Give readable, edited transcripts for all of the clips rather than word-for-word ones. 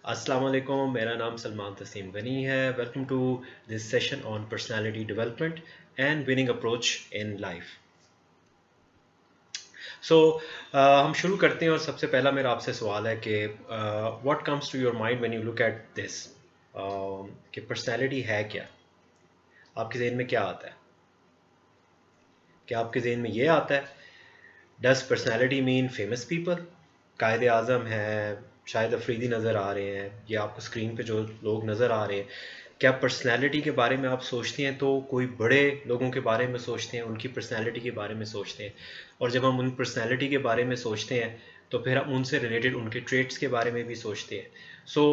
السلام علیکم، میرا نام سلمان تسیم غنی ہے۔ Welcome to this session on personality development and winning approach in life. So ہم شروع کرتے ہیں، اور سب سے پہلا میرا آپ سے سوال ہے کہ what comes to your mind when you look at this, کہ پرسنالٹی ہے کیا؟ آپ کے ذہن میں کیا آتا ہے؟ کیا آپ کے ذہن میں یہ آتا ہے does personality mean famous people? Quaid Azam ہے، شاہد افریدی نظر آ رہے ہیں، یا آپ کو اسکرین پہ جو لوگ نظر آ رہے ہیں، کیا پرسنالٹی کے بارے میں آپ سوچتے ہیں تو کوئی بڑے لوگوں کے بارے میں سوچتے ہیں، ان کی پرسنالٹی کے بارے میں سوچتے ہیں؟ اور جب ہم ان پرسنالٹی کے بارے میں سوچتے ہیں تو پھر ہم ان سے ریلیٹڈ ان کے ٹریٹس کے بارے میں بھی سوچتے ہیں۔ سو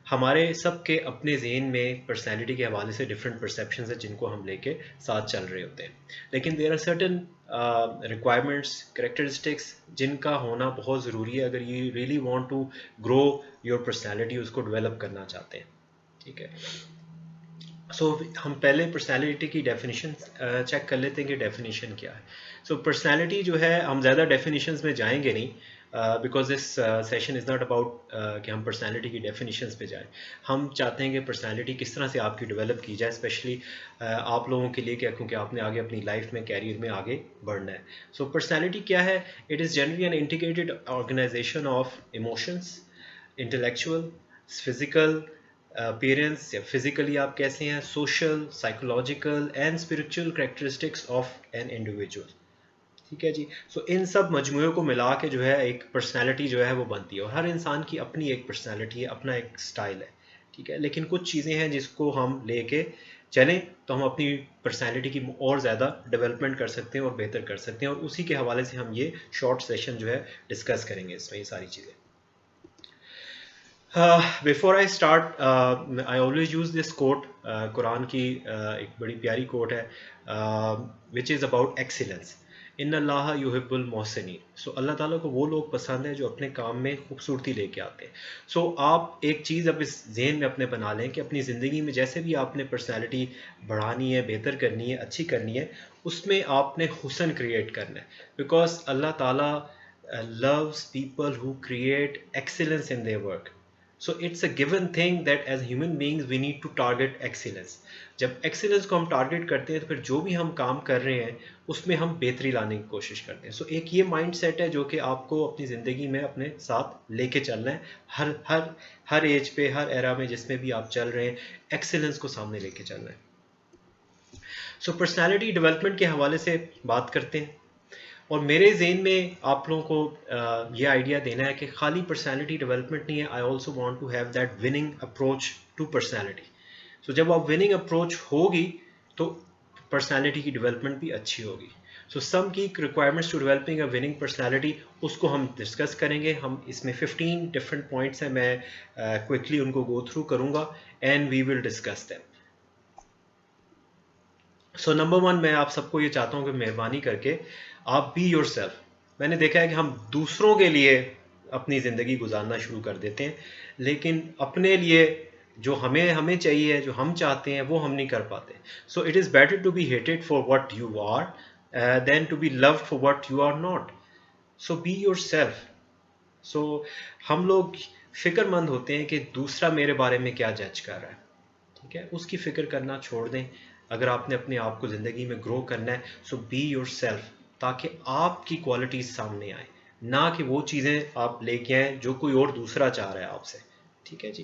ہمارے سب کے اپنے ذہن میں پرسنالٹی کے حوالے سے ڈفرینٹ پرسیپشنز ہیں جن کو ہم لے کے ساتھ چل رہے ہوتے ہیں، لیکن there are certain requirements, characteristics جن کا ہونا بہت ضروری ہے اگر you really want to grow your personality, اس کو ڈیولپ کرنا چاہتے ہیں۔ ٹھیک ہے، سو ہم پہلے پرسنالٹی کی ڈیفینیشن چیک کر لیتے ہیں کہ ڈیفینیشن کیا ہے۔ سو پرسنالٹی جو ہے، ہم زیادہ ڈیفینیشنز میں جائیں گے نہیں، because this session is not about کہ ہم پرسنالٹی کی ڈیفینیشنز پہ جائیں۔ ہم چاہتے ہیں کہ پرسنالٹی کس طرح سے آپ کی ڈیولپ کی جائے، اسپیشلی آپ لوگوں کے لیے، کیونکہ آپ نے آگے اپنی لائف میں، کیریئر میں آگے بڑھنا ہے۔ سو پرسنالٹی کیا ہے؟ It is generally an integrated organisation of emotions, intellectual, physical appearance یا فزیکلی آپ کیسے ہیں، social, psychological and spiritual characteristics of an individual. ٹھیک ہے جی، سو ان سب مجموعوں کو ملا کے جو ہے ایک پرسنالٹی جو ہے وہ بنتی ہے، اور ہر انسان کی اپنی ایک پرسنالٹی ہے، اپنا ایک سٹائل ہے۔ ٹھیک ہے، لیکن کچھ چیزیں ہیں جس کو ہم لے کے چلیں تو ہم اپنی پرسنالٹی کی اور زیادہ ڈیولپمنٹ کر سکتے ہیں اور بہتر کر سکتے ہیں، اور اسی کے حوالے سے ہم یہ شارٹ سیشن جو ہے ڈسکس کریں گے اس میں یہ ساری چیزیں۔ Before I start, I always use this quote, Quran کی ایک بڑی پیاری کوٹ ہے، وچ از اباؤٹ ایکسیلنس۔ ان اللہ یحب المحسنین۔ سو اللہ تعالیٰ کو وہ لوگ پسند ہیں جو اپنے کام میں خوبصورتی لے کے آتے ہیں۔ سو آپ ایک چیز اب اس ذہن میں اپنے بنا لیں کہ اپنی زندگی میں جیسے بھی آپ نے پرسنالٹی بڑھانی ہے، بہتر کرنی ہے، اچھی کرنی ہے، اس میں آپ نے حسن کریٹ کرنا ہے، بیکاز اللہ تعالیٰ loves people who create excellence in their work. So it's a given thing that as human beings we need to target excellence. جب ایکسیلنس کو ہم ٹارگٹ کرتے ہیں تو پھر جو بھی ہم کام کر رہے ہیں اس میں ہم بہتری لانے کی کوشش کرتے ہیں۔ سو ایک یہ مائنڈ سیٹ ہے جو کہ آپ کو اپنی زندگی میں اپنے ساتھ لے کے چلنا ہے، ہر ہر ہر ایج پہ، ہر ایرا میں جس میں بھی آپ چل رہے ہیں، ایکسیلنس کو سامنے لے کے چلنا ہے۔ سو پرسنالٹی ڈیولپمنٹ کے حوالے سے بات کرتے ہیں، اور میرے ذہن میں آپ لوگوں کو یہ آئیڈیا دینا ہے کہ خالی پرسنالٹی ڈیولپمنٹ نہیں ہے، I also want to have that winning approach to personality. So جب آپ وننگ اپروچ ہوگی تو پرسنالٹی کی ڈیولپمنٹ بھی اچھی ہوگی۔ سو سم کی requirements to developing a winning personality, اس کو ہم ڈسکس کریں گے۔ ہم اس میں 15 ڈفرینٹ پوائنٹس ہیں، میں کوئکلی ان کو گو تھرو کروں گا and we will discuss them. So number 1، میں آپ سب کو یہ چاہتا ہوں کہ مہربانی کر کے آپ بی یور سیلف۔ میں نے دیکھا ہے کہ ہم دوسروں کے لیے اپنی زندگی گزارنا شروع کر دیتے ہیں، لیکن اپنے لیے جو ہمیں چاہیے، جو ہم چاہتے ہیں، وہ ہم نہیں کر پاتے۔ So it is better to be hated for what you are than to be loved for what you are not. So be yourself. So ہم لوگ فکر مند ہوتے ہیں کہ دوسرا میرے بارے میں کیا جج کر رہا ہے، ٹھیک ہے، اس کی فکر کرنا چھوڑ دیں۔ اگر آپ نے اپنے آپ کو زندگی میں گرو کرنا ہے، سو بی یور سیلف، تاکہ آپ کی کوالٹیز سامنے آئیں، نہ کہ وہ چیزیں آپ لے کے آئیں جو کوئی اور دوسرا چاہ رہا ہے آپ سے۔ ٹھیک ہے جی،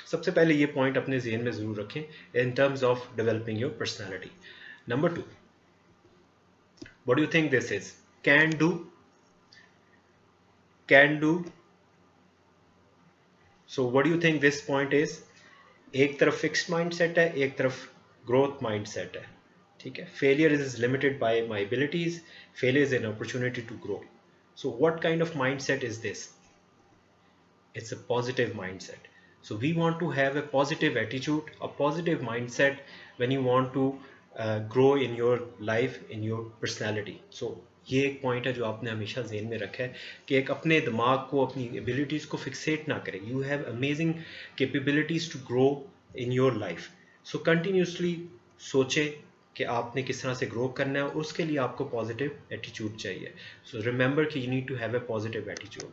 سب سے پہلے یہ پوائنٹ اپنے ذہن میں ضرور رکھیں in terms of developing your personality. Number 2، what do you think this is؟ can do، can do۔ So what do you think this point is؟ ایک طرف فکسڈ مائنڈ سیٹ ہے، ایک طرف گروتھ مائنڈ سیٹ ہے۔ ٹھیک ہے، failure is limited by my abilities, failure is an opportunity to grow. So what kind of mind set is this? It's a positive mindset. So we want to have a positive attitude, a positive mindset when you want to grow in your life, in your personality. So یہ ایک point ہے جو آپ نے ہمیشہ ذہن میں رکھا ہے کہ ایک اپنے دماغ کو، اپنی ایبیلٹیز کو فکسیٹ نہ کریں۔ You have amazing capabilities to grow in your life. So continuously سوچیں کہ آپ نے کس طرح سے گرو کرنا ہے، اور اس کے لیے آپ کو پازیٹیو ایٹیچیوڈ چاہیے۔ سو ریمبر کہ you need to have a positive ایٹیچیوڈ۔